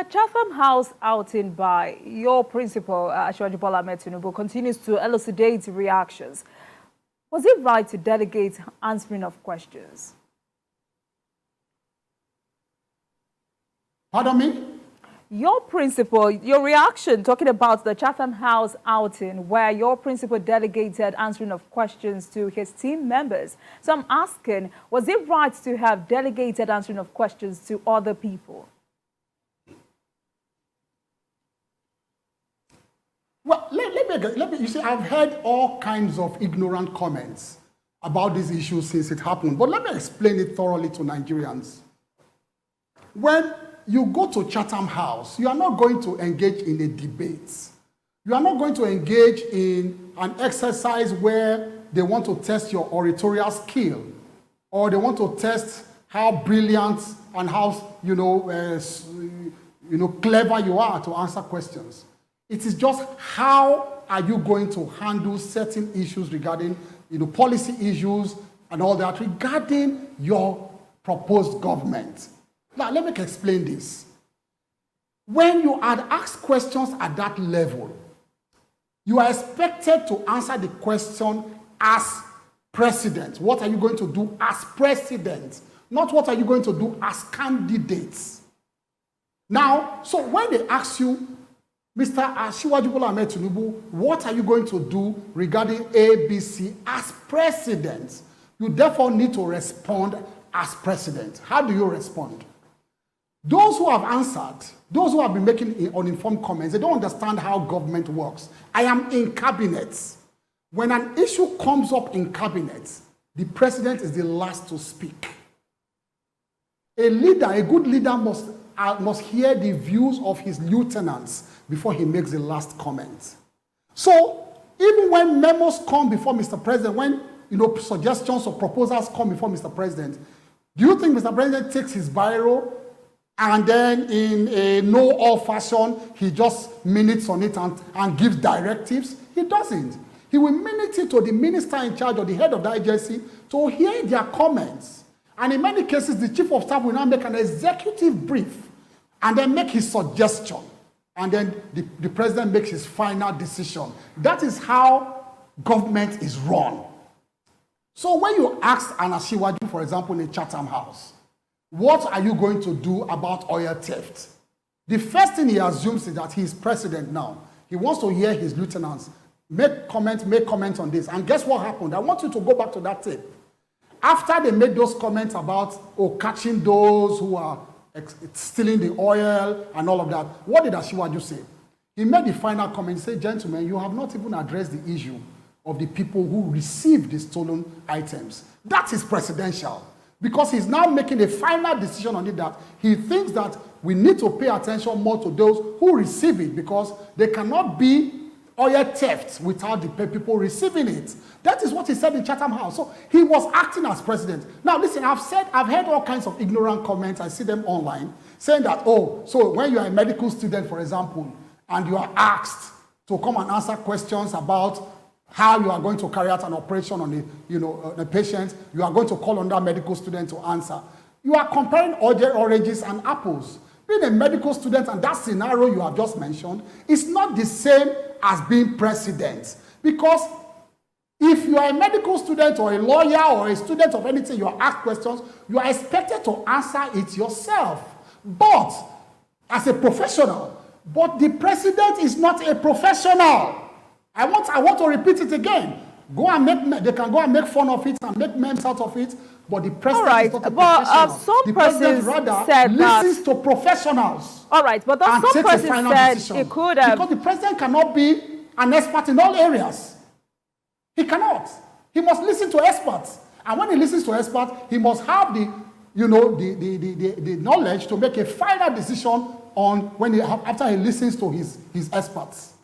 The Chatham House outing by your principal, Bola Tinubu, continues to elucidate reactions. Was it right to delegate answering of questions? Pardon me? Your principal, your reaction talking about the Chatham House outing where your principal delegated answering of questions to his team members. So I'm asking, was it right to have delegated answering of questions to other people? Well, let me, you see, I've heard all kinds of ignorant comments about this issue since it happened, but let me explain it thoroughly to Nigerians. When you go to Chatham House, you are not going to engage in a debate. You are not going to engage in an exercise where they want to test your oratorial skill, or they want to test how brilliant and how clever you are to answer questions. It is just how are you going to handle certain issues regarding policy issues and all that regarding your proposed government. Now, let me explain this. When you are asked questions at that level, you are expected to answer the question as president. What are you going to do as president? Not what are you going to do as candidates. Now, so when they ask you, Mr. Bola Tinubu, what are you going to do regarding ABC as president? You therefore need to respond as president. How do you respond? Those who have answered, those who have been making uninformed comments, they don't understand how government works. I am in cabinet. When an issue comes up in cabinet, the president is the last to speak. A leader, a good leader must hear the views of his lieutenants before he makes the last comment. So, even when memos come before Mr. President, when suggestions or proposals come before Mr. President, do you think Mr. President takes his biro and then in a know-all fashion, he just minutes on it and gives directives? He doesn't. He will minute it to the minister in charge or the head of the agency to hear their comments. And in many cases, the chief of staff will now make an executive brief and then make his suggestion. And then the president makes his final decision. That is how government is run. So when you ask an Asiwaju, for example, in a Chatham House, what are you going to do about oil theft? The first thing he assumes is that he is president now. He wants to hear his lieutenants make comments on this. And guess what happened? I want you to go back to that tape. After they made those comments about catching those who are stealing the oil and all of that, what did Asiwaju say? He made the final comment. He said, gentlemen, you have not even addressed the issue of the people who received the stolen items. That is presidential. Because he's now making a final decision on it that he thinks that we need to pay attention more to those who receive it, because there cannot be oil theft without the people receiving it. That is what he said in Chatham House. So he was acting as president. Now listen, I've heard all kinds of ignorant comments. I see them online saying that, so when you are a medical student, for example, and you are asked to come and answer questions about how you are going to carry out an operation on a patient, you are going to call on that medical student to answer. You are comparing oranges and apples. Being a medical student and that scenario you have just mentioned is not the same as being president. Because if you are a medical student or a lawyer or a student of anything, you are asked questions, you are expected to answer it yourself. But as a professional, but the president is not a professional. I want to repeat it again. They can go and make fun of it and make memes out of it, but the president is not a professional. The president rather listens to professionals. All right, but some persons said it could have... Because the president cannot be an expert in all areas. He cannot. He must listen to experts. And when he listens to experts, he must have the knowledge to make a final decision on after he listens to his experts.